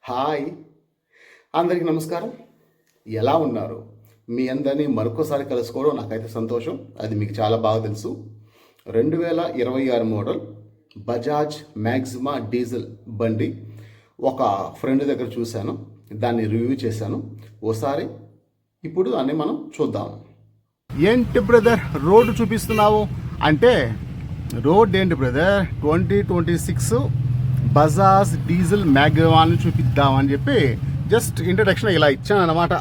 Hi, అందరికీ నమస్కారం. ఎలా ఉన్నారు? మీ అందరినీ మరొకసారి కలుసుకోవడం నాకైతే సంతోషం. అది మీకు చాలా బాగా తెలుసు. 2026 మోడల్ బజాజ్ మ్యాగ్జిమా డీజిల్ బండి ఒక ఫ్రెండ్ దగ్గర చూశాను. దాన్ని రివ్యూ చేశాను. ఓసారి ఇప్పుడు దాన్ని మనం చూద్దాం. ఏంటి బ్రదర్ రోడ్డు చూపిస్తున్నావు అంటే, రోడ్ ఏంటి బ్రదర్, 2026 బజాజ్ డీజిల్ మ్యాగ్జిమాని చూపిద్దామని చెప్పి జస్ట్ ఇంట్రడక్షన్ ఇలా ఇచ్చాను అనమాట.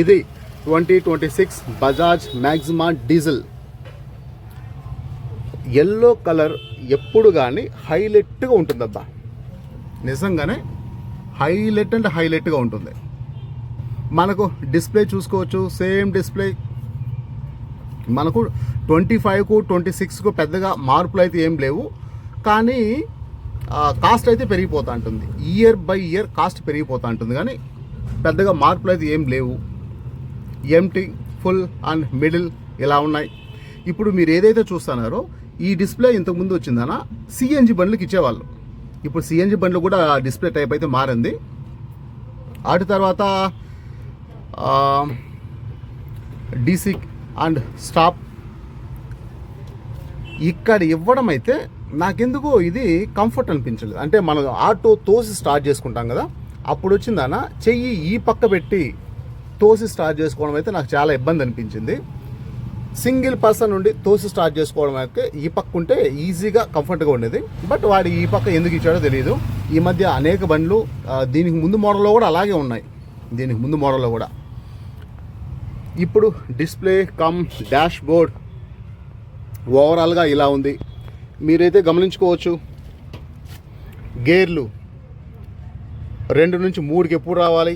ఇది 2026 Bajaj Maxima diesel. Yellow colour ఎప్పుడు కానీ హైలైట్గా ఉంటుందబ్బా, నిజంగానే హైలైట్ అంటే హైలైట్గా ఉంటుంది. మనకు డిస్ప్లే చూసుకోవచ్చు, సేమ్ డిస్ప్లే. మనకు 25కు 26కు పెద్దగా మార్పులు అయితే ఏం లేవు, కానీ కాస్ట్ అయితే పెరిగిపోతూ ఉంటుంది. ఇయర్ బై ఇయర్ కాస్ట్ పెరిగిపోతూ ఉంటుంది, కానీ పెద్దగా మార్పులు అయితే ఏం లేవు. ఎంటీ, ఫుల్ అండ్ మిడిల్ ఇలా ఉన్నాయి. ఇప్పుడు మీరు ఏదైతే చూస్తున్నారో ఈ డిస్ప్లే ఇంతకుముందు వచ్చిందనా సిఎన్జి బండ్లకు ఇచ్చేవాళ్ళు. ఇప్పుడు సిఎన్జి బండ్లు కూడా డిస్ప్లే టైప్ అయితే మారింది. వాటి తర్వాత డీసీ అండ్ స్టాప్ ఇక్కడ ఇవ్వడం అయితే నాకెందుకో ఇది కంఫర్ట్ అనిపించలేదు. అంటే మనం ఆటో తోసి స్టార్ట్ చేసుకుంటాం కదా, అప్పుడు వచ్చిందన్న చెయ్యి ఈ పక్క పెట్టి తోసి స్టార్ట్ చేసుకోవడం అయితే నాకు చాలా ఇబ్బంది అనిపించింది. సింగిల్ పర్సన్ నుండి తోసి స్టార్ట్ చేసుకోవడం అయితే ఈ పక్క ఉంటే ఈజీగా కంఫర్ట్గా ఉండేది. బట్ వాడు ఈ పక్క ఎందుకు ఇచ్చాడో తెలియదు. ఈ మధ్య అనేక బండ్లు దీనికి ముందు మోడల్లో కూడా అలాగే ఉన్నాయి. దీనికి ముందు మోడల్లో కూడా ఇప్పుడు డిస్ప్లే కమ్ డాష్ బోర్డ్ ఓవరాల్గా ఇలా ఉంది. మీరైతే గమనించుకోవచ్చు, గేర్లు 2 నుంచి 3కి ఎప్పుడు రావాలి,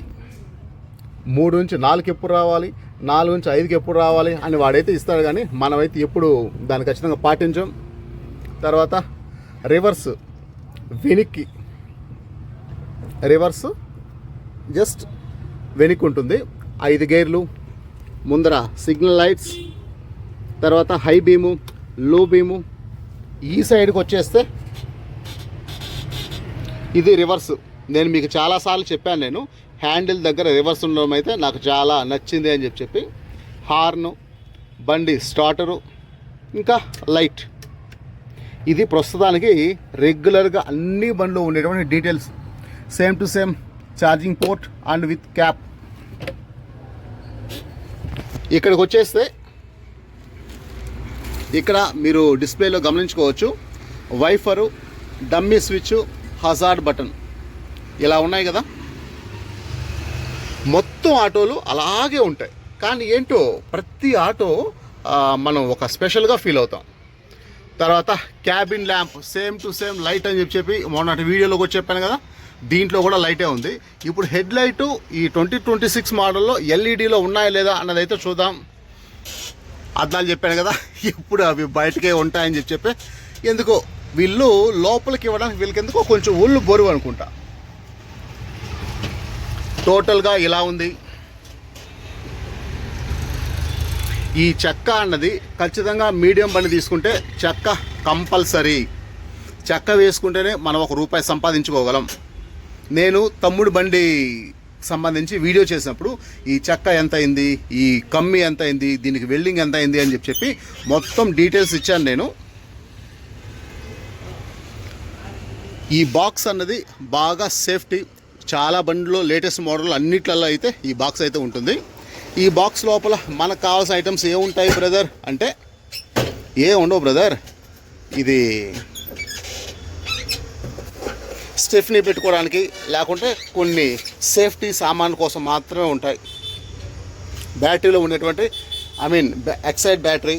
3 నుంచి 4కి ఎప్పుడు రావాలి, 4 నుంచి 5కి ఎప్పుడు రావాలి అని వాడైతే ఇస్తాడు, కానీ మనమైతే ఎప్పుడు దాన్ని ఖచ్చితంగా పాటించాం. తర్వాత రివర్స్, వెనక్కి రివర్స్ జస్ట్ వెనక్కి ఉంటుంది. 5 గేర్లు, ముందర సిగ్నల్ లైట్స్, తర్వాత హై బీము, లో బీము. ఈ సైడ్కి వచ్చేస్తే ఇది రివర్స్. నేను మీకు చాలాసార్లు చెప్పాను, నేను హ్యాండిల్ దగ్గర రివర్స్ ఉండడం అయితే నాకు చాలా నచ్చింది అని చెప్పి. హార్ను, బండి స్టార్టరు, ఇంకా లైట్. ఇది ప్రస్తుతానికి రెగ్యులర్గా అన్ని బండ్లు ఉండేటువంటి details. Same to same charging port and with cap. ఇక్కడికి వచ్చేస్తే ఇక్కడ మీరు డిస్ప్లేలో గమనించుకోవచ్చు, wiper, dummy switch, hazard button ఇలా ఉన్నాయి కదా. మొత్తం ఆటోలు అలాగే ఉంటాయి, కానీ ఏంటో ప్రతి ఆటో మనం ఒక స్పెషల్గా ఫీల్ అవుతాం. తర్వాత cabin lamp same to same light అని చెప్పి మొన్నటి వీడియోలోకి వచ్చి చెప్పాను కదా, దీంట్లో కూడా లైటే ఉంది. ఇప్పుడు హెడ్ లైటు ఈ 2026 మోడల్లో ఎల్ఈడీలో ఉన్నాయా లేదా అన్నది అయితే చూద్దాం. అద్దాలు చెప్పాను కదా, ఇప్పుడు అవి బయటకే ఉంటాయని చెప్పి ఎందుకో వీళ్ళు లోపలికి ఇవ్వడానికి వీళ్ళకి ఎందుకో కొంచెం ఒళ్ళు బరువు అనుకుంటా. టోటల్గా ఇలా ఉంది. ఈ చెక్క అన్నది ఖచ్చితంగా మీడియం బండి తీసుకుంటే చెక్క కంపల్సరీ. చెక్క వేసుకుంటేనే మనం ₹1 సంపాదించుకోగలం. నేను తమ్ముడు బండి సంబంధించి వీడియో చేసినప్పుడు ఈ చెక్క ఎంత అయింది, ఈ కమ్మి ఎంత అయింది, దీనికి వెల్డింగ్ ఎంత అయింది అని చెప్పి మొత్తం డీటెయిల్స్ ఇచ్చాను నేను. ఈ బాక్స్ అన్నది బాగా సేఫ్టీ. చాలా బండిలో లేటెస్ట్ మోడల్ అన్నిట్లలో అయితే ఈ బాక్స్ అయితే ఉంటుంది. ఈ బాక్స్ లోపల మనకు కావాల్సిన ఐటమ్స్ ఏముంటాయి బ్రదర్ అంటే, ఏ ఉండవు బ్రదర్. ఇది స్టెఫ్నీ పెట్టుకోవడానికి, లేకుంటే కొన్ని సేఫ్టీ సామాన్ కోసం మాత్రమే ఉంటాయి. బ్యాటరీలో ఉండేటువంటి ఎక్సైడ్ బ్యాటరీ,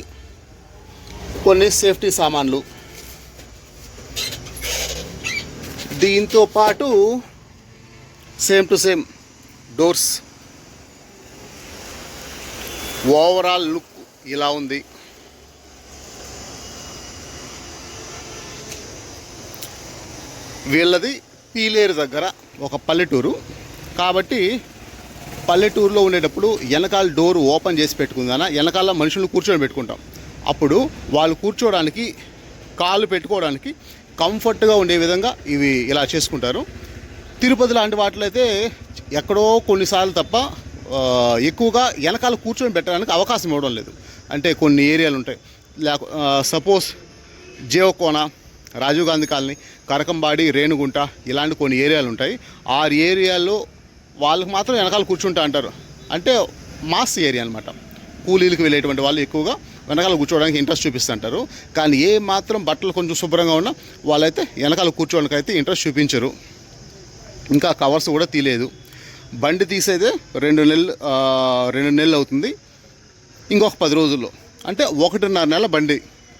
కొన్ని సేఫ్టీ సామాన్లు. దీంతో పాటు same to same doors. Overall look ఇలా ఉంది. వీళ్ళది పీలేరు దగ్గర ఒక పల్లెటూరు కాబట్టి పల్లెటూరులో ఉండేటప్పుడు వెనకాల డోర్ ఓపెన్ చేసి పెట్టుకుందానా, వెనకాల మనుషులను కూర్చొని పెట్టుకుంటాం. అప్పుడు వాళ్ళు కూర్చోవడానికి, కాళ్ళు పెట్టుకోవడానికి కంఫర్ట్గా ఉండే విధంగా ఇవి ఇలా చేసుకుంటారు. తిరుపతి లాంటి వాటిలో అయితే ఎక్కడో కొన్నిసార్లు తప్ప ఎక్కువగా వెనకాల కూర్చొని పెట్టడానికి అవకాశం ఇవ్వడం లేదు. అంటే కొన్ని ఏరియాలు ఉంటాయి, సపోజ్ జేవకోన, రాజీవ్ గాంధీ కాలనీ, కరకంబాడి, రేణుగుంట ఇలాంటి కొన్ని ఏరియాలు ఉంటాయి. ఆ ఏరియాలో వాళ్ళకి మాత్రం వెనకాల కూర్చుంటా అంటారు. అంటే మాస్ ఏరియా అనమాట. కూలీలకు వెళ్ళేటువంటి వాళ్ళు ఎక్కువగా వెనకాల కూర్చోవడానికి ఇంట్రెస్ట్ చూపిస్తుంటారు. కానీ ఏ మాత్రం బట్టలు కొంచెం శుభ్రంగా ఉన్నా వాళ్ళైతే వెనకాల కూర్చోవడానికి అయితే ఇంట్రెస్ట్ చూపించరు. ఇంకా కవర్స్ కూడా తీయలేదు. బండి తీసేదే 2 నెలలు అవుతుంది. ఇంకొక 10 రోజుల్లో, అంటే 1.5 నెలల బండి.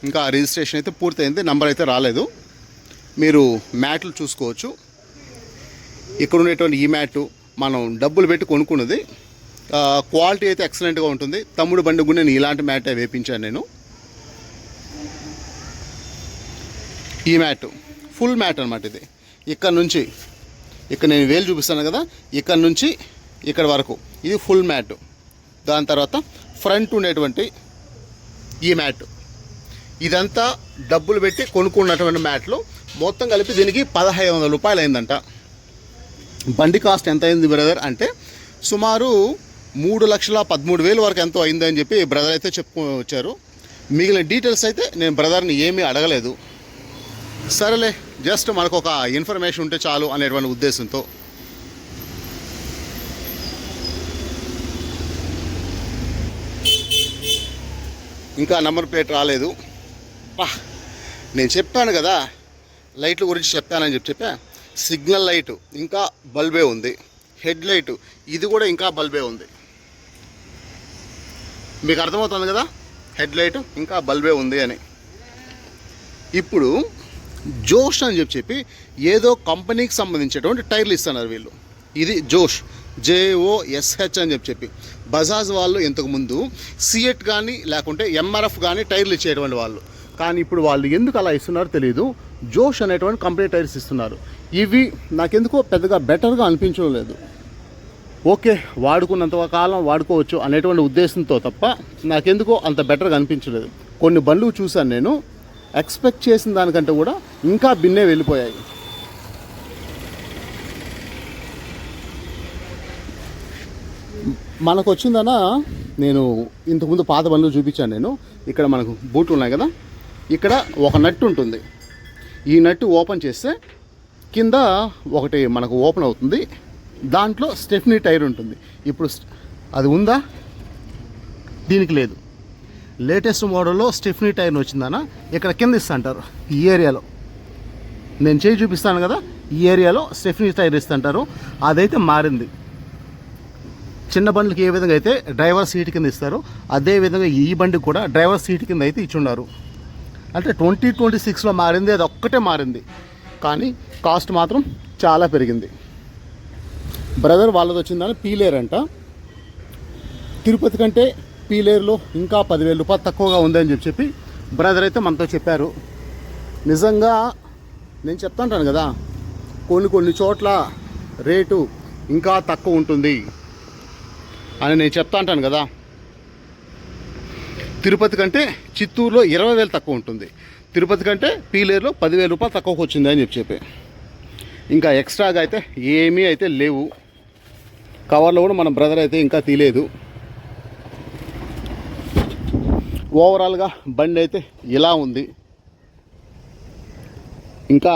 ఇంకా రిజిస్ట్రేషన్ అయితే పూర్తయింది, నెంబర్ అయితే రాలేదు. మీరు మ్యాట్లు చూసుకోవచ్చు. ఇక్కడ ఉండేటువంటి ఈ మ్యాటు మనం డబ్బులు పెట్టి కొనుక్కున్నది. క్వాలిటీ అయితే ఎక్సలెంట్గా ఉంటుంది. తమ్ముడు బండి కూడా నేను ఇలాంటి మ్యాటే వేయించాను నేను. ఈ మ్యాట్ ఫుల్ మ్యాట్ అనమాట. ఇది ఇక్కడ నేను వేలు చూపిస్తాను కదా, ఇక్కడ నుంచి ఇక్కడ వరకు ఇది ఫుల్ మ్యాట్. దాని తర్వాత ఫ్రంట్ ఉండేటువంటి ఈ మ్యాట్, ఇదంతా డబ్బులు పెట్టి కొనుక్కున్నటువంటి మ్యాట్లు. మొత్తం కలిపి దీనికి 1500 రూపాయలు అయిందంట. బండి కాస్ట్ ఎంత అయింది బ్రదర్ అంటే సుమారు 3,13,000 వరకు ఎంతో అయిందని చెప్పి బ్రదర్ అయితే చెప్పుకొని వచ్చారు. మిగిలిన డీటెయిల్స్ అయితే నేను బ్రదర్ని ఏమీ అడగలేదు. సరేలే, జస్ట్ మనకు ఒక ఇన్ఫర్మేషన్ ఉంటే చాలు అనేటువంటి ఉద్దేశంతో. ఇంకా నెంబర్ ప్లేట్ రాలేదు. నేను చెప్పాను కదా, లైట్ల గురించి చెప్పానని చెప్పా. సిగ్నల్ లైట్ ఇంకా బల్బే ఉంది. హెడ్ లైట్ ఇది కూడా ఇంకా బల్బే ఉంది. మీకు అర్థమవుతుంది కదా, హెడ్ లైట్ ఇంకా బల్బే ఉంది అని. ఇప్పుడు జోష్ అని చెప్పి ఏదో కంపెనీకి సంబంధించినటువంటి టైర్లు ఇస్తున్నారు వీళ్ళు. ఇది జోష్, JOSH అని చెప్పి. బజాజ్ వాళ్ళు ఇంతకుముందు సిఎట్ కానీ లేకుంటే MRF కానీ టైర్లు ఇచ్చేటువంటి వాళ్ళు. కానీ ఇప్పుడు వాళ్ళు ఎందుకు అలా ఇస్తున్నారో తెలియదు. జోష్ అనేటువంటి కంపెనీ టైర్స్ ఇస్తున్నారు. ఇవి నాకెందుకో పెద్దగా బెటర్గా అనిపించడం లేదు. ఓకే, వాడుకున్నంత కాలం వాడుకోవచ్చు అనేటువంటి ఉద్దేశంతో తప్ప నాకెందుకో అంత బెటర్గా అనిపించలేదు. కొన్ని బండ్లు చూశాను నేను, ఎక్స్పెక్ట్ చేసిన దానికంటే కూడా ఇంకా భిన్నే వెళ్ళిపోయాయి. మనకు వచ్చిందనా, నేను ఇంతకుముందు పాత బండ్లు చూపించాను నేను. ఇక్కడ మనకు బూట్లు ఉన్నాయి కదా, ఇక్కడ ఒక నట్టు ఉంటుంది. ఈ నట్టు ఓపెన్ చేస్తే కింద ఒకటి మనకు ఓపెన్ అవుతుంది. దాంట్లో స్టెఫ్నీ టైర్ ఉంటుంది. ఇప్పుడు అది ఉందా? దీనికి లేదు. లేటెస్ట్ మోడల్లో స్టెఫ్నీ టైర్ వచ్చిందనా ఇక్కడ కింద ఇస్తుంటారు. ఈ ఏరియాలో నేను చేయి చూపిస్తాను కదా, ఈ ఏరియాలో స్టెఫ్నీ టైర్ ఇస్తుంటారు. అదైతే మారింది. చిన్న బండ్లకి ఏ విధంగా అయితే డ్రైవర్ సీట్ కింద ఇస్తారు, అదేవిధంగా ఈ బండికి కూడా డ్రైవర్ సీట్ కింద అయితే ఇచ్చున్నారు. అంటే 2026లో మారింది, అది ఒక్కటే మారింది. కానీ కాస్ట్ మాత్రం చాలా పెరిగింది. బ్రదర్ వాళ్ళది వచ్చిందని పీలేర్ అంట. తిరుపతి కంటే పీలేరులో ఇంకా 10,000 రూపాయలు తక్కువగా ఉందని చెప్పి బ్రదర్ అయితే మనతో చెప్పారు. నిజంగా నేను చెప్తాంటాను కదా, కొన్ని చోట్ల రేటు ఇంకా తక్కువ ఉంటుంది అని నేను చెప్తాంటాను కదా. తిరుపతి కంటే చిత్తూరులో 20,000 తక్కువ ఉంటుంది. తిరుపతి కంటే పీలేరులో 10,000 రూపాయలు తక్కువకు వచ్చింది అని చెప్పి. ఇంకా ఎక్స్ట్రాగా అయితే ఏమీ అయితే లేవు. కవర్లో కూడా మన బ్రదర్ అయితే ఇంకా తీయలేదు. ఓవరాల్గా బండి అయితే ఇలా ఉంది. ఇంకా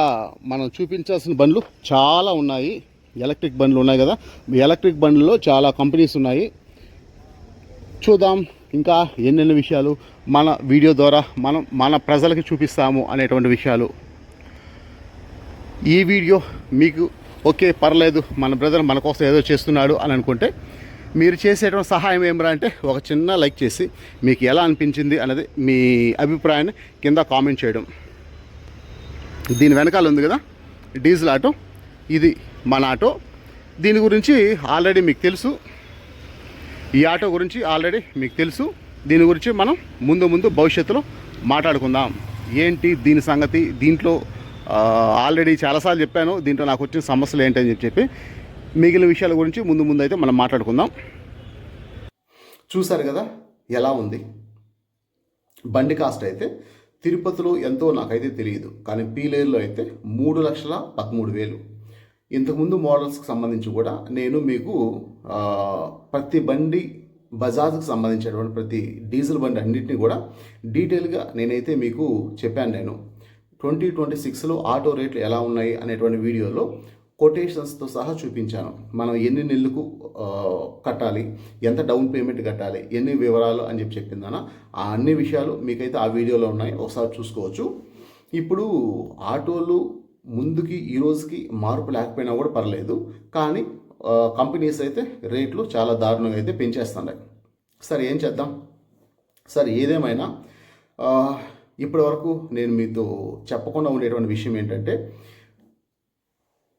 మనం చూపించాల్సిన బండ్లు చాలా ఉన్నాయి. ఎలక్ట్రిక్ బండ్లు ఉన్నాయి కదా, ఎలక్ట్రిక్ బండ్లలో చాలా కంపెనీస్ ఉన్నాయి. చూద్దాం ఇంకా ఎన్నెన్ని విషయాలు మన వీడియో ద్వారా మన ప్రజలకి చూపిస్తాము అనేటువంటి విషయాలు. ఈ వీడియో మీకు ఓకే పర్లేదు, మన బ్రదర్ మన కోసం ఏదో చేస్తున్నాడు అని అనుకుంటే మీరు చేసేటువంటి సహాయం ఏమరా అంటే ఒక చిన్న లైక్ చేసి మీకు ఎలా అనిపించింది అనేది మీ అభిప్రాయాన్ని కింద కామెంట్ చేయడం. దీని వెనకాల ఉంది కదా డీజిల్ ఆటో, ఇది మన ఆటో. దీని గురించి ఆల్రెడీ మీకు తెలుసు. ఈ ఆటో గురించి ఆల్రెడీ మీకు తెలుసు. దీని గురించి మనం ముందు భవిష్యత్తులో మాట్లాడుకుందాం. ఏంటి దీని సంగతి, దీంట్లో ఆల్రెడీ చాలాసార్లు చెప్పాను దీంట్లో నాకు వచ్చిన సమస్యలు ఏంటని చెప్పి. మిగిలిన విషయాల గురించి ముందు అయితే మనం మాట్లాడుకుందాం. చూసారు కదా ఎలా ఉంది బండి కాస్ట్. అయితే తిరుపతిలో ఎంతో నాకైతే తెలియదు, కానీ పీలేరులో అయితే 3,13,000. ఇంతకుముందు మోడల్స్కి సంబంధించి కూడా నేను మీకు ప్రతి బండి బజాజ్కి సంబంధించినటువంటి ప్రతి డీజిల్ బండి అన్నింటినీ కూడా డీటెయిల్గా నేనైతే మీకు చెప్పాను. నేను 2026లో ఆటో రేట్లు ఎలా ఉన్నాయి అనేటువంటి వీడియోలో కొటేషన్స్తో సహా చూపించాను. మనం ఎన్ని నెలలకు కట్టాలి, ఎంత డౌన్ పేమెంట్ కట్టాలి, ఎన్ని వివరాలు అని చెప్పిందానా ఆ అన్ని విషయాలు మీకైతే ఆ వీడియోలో ఉన్నాయి, ఒకసారి చూసుకోవచ్చు. ఇప్పుడు ఆటోలు ముందుకి ఈ రోజుకి మార్పు లేకపోయినా కూడా పర్లేదు, కానీ కంపెనీస్ అయితే రేట్లు చాలా దారుణంగా అయితే పెంచేస్తున్నాయి. సరే ఏం చేద్దాం. సరే ఏదేమైనా ఇప్పటి వరకు నేను మీతో చెప్పకుండా ఉండేటువంటి విషయం ఏంటంటే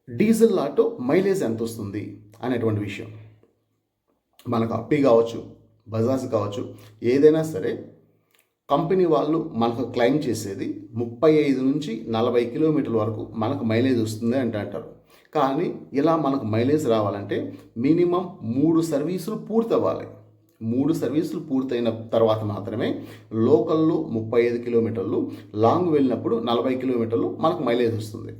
డీజిల్ ఆటో మైలేజ్ ఎంత వస్తుంది అనేటువంటి విషయం. మనకు అప్పి కావచ్చు, బజాజ్ కావచ్చు, ఏదైనా సరే కంపెనీ వాళ్ళు మనకు క్లెయిమ్ చేసేది 35 నుంచి 40 కిలోమీటర్ల వరకు మనకు మైలేజ్ వస్తుంది అంటారు. కానీ ఇలా మనకు మైలేజ్ రావాలంటే మినిమం 3 సర్వీసులు పూర్తి అవ్వాలి. 3 సర్వీసులు పూర్తయిన తర్వాత మాత్రమే లోకల్లో 35 కిలోమీటర్లు, లాంగ్ వెళ్ళినప్పుడు 40 కిలోమీటర్లు మనకు మైలేజ్ వస్తుంది.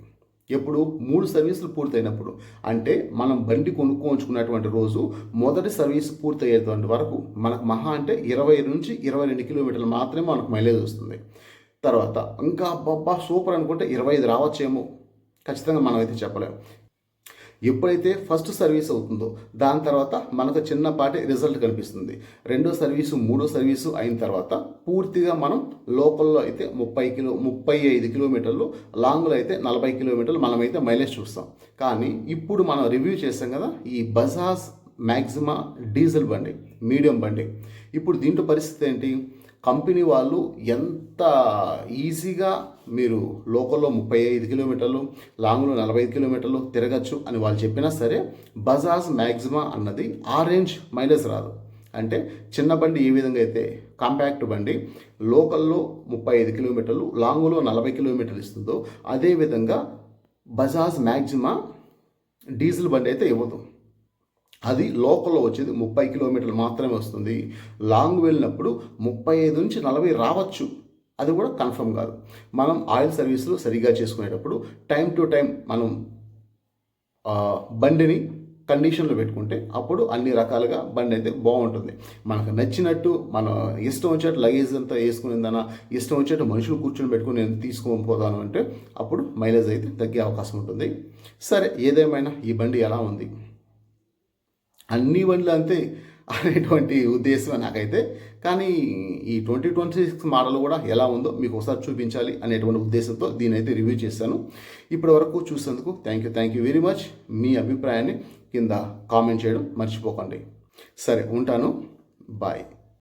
ఎప్పుడు 3 సర్వీసులు పూర్తయినప్పుడు, అంటే మనం బండి కొనుక్కోవచ్చుకున్నటువంటి రోజు మొదటి సర్వీస్ పూర్తయ్యేటువంటి వరకు మనకు మహా అంటే 20 నుంచి 22 కిలోమీటర్లు మాత్రమే మనకు మైలేజ్ వస్తుంది. తర్వాత ఇంకా అబ్బా సూపర్ అనుకుంటే 25 రావచ్చేమో, ఖచ్చితంగా మనం అయితే చెప్పలేము. ఎప్పుడైతే ఫస్ట్ సర్వీస్ అవుతుందో దాని తర్వాత మనకు చిన్నపాటి రిజల్ట్ కనిపిస్తుంది. రెండో సర్వీసు, మూడో సర్వీసు అయిన తర్వాత పూర్తిగా మనం లోకల్లో అయితే 35 కిలోమీటర్లు, లాంగ్లో అయితే 40 కిలోమీటర్లు మనమైతే మైలేజ్ చూస్తాం. కానీ ఇప్పుడు మనం రివ్యూ చేస్తాం కదా ఈ బజాజ్ మ్యాక్సిమా డీజిల్ బండి, మీడియం బండి. ఇప్పుడు దీంట్లో పరిస్థితి ఏంటి? కంపెనీ వాళ్ళు ఎంత ఈజీగా మీరు లోకల్లో 35 కిలోమీటర్లు, లాంగ్లో 45 కిలోమీటర్లు తిరగచ్చు అని వాళ్ళు చెప్పినా సరే బజాజ్ మ్యాక్సిమా అన్నది ఆ రేంజ్ మైలేజ్ రాదు. అంటే చిన్న బండి ఏ విధంగా అయితే కాంపాక్ట్ బండి లోకల్లో 35 కిలోమీటర్లు, లాంగ్లో 40 కిలోమీటర్లు ఇస్తుందో అదేవిధంగా బజాజ్ మ్యాక్సిమా డీజిల్ బండి అయితే ఇవ్వదు. అది లోకల్లో వచ్చేది 30 కిలోమీటర్లు మాత్రమే వస్తుంది. లాంగ్ వెళ్ళినప్పుడు 35 నుంచి 40 రావచ్చు, అది కూడా కన్ఫర్మ్ కాదు. మనం ఆయిల్ సర్వీసులు సరిగా చేసుకునేటప్పుడు టైం టు టైం మనం బండిని కండిషన్లో పెట్టుకుంటే అప్పుడు అన్ని రకాలుగా బండి అయితే బాగుంటుంది. మనకు నచ్చినట్టు మన ఇష్టం వచ్చేట్టు లగేజ్ అంతా వేసుకునేదన్నా, ఇష్టం వచ్చేట్టు మనుషులు కూర్చొని పెట్టుకుని నేను తీసుకొని పోతాను అంటే అప్పుడు మైలేజ్ అయితే తగ్గే అవకాశం ఉంటుంది. సరే ఏదేమైనా ఈ బండి ఎలా ఉంది, అన్ని బండ్లు అంతే అనేటువంటి ఉద్దేశం నాకైతే. కానీ ఈ 2026 మోడల్ కూడా ఎలా ఉందో మీకు ఒకసారి చూపించాలి అనేటువంటి ఉద్దేశంతో దీని అయితే రివ్యూ చేశాను. ఇప్పటి వరకు చూసేందుకు థ్యాంక్ యూ వెరీ మచ్. మీ అభిప్రాయాన్ని కింద కామెంట్ చేయడం మర్చిపోకండి. సరే ఉంటాను, బాయ్.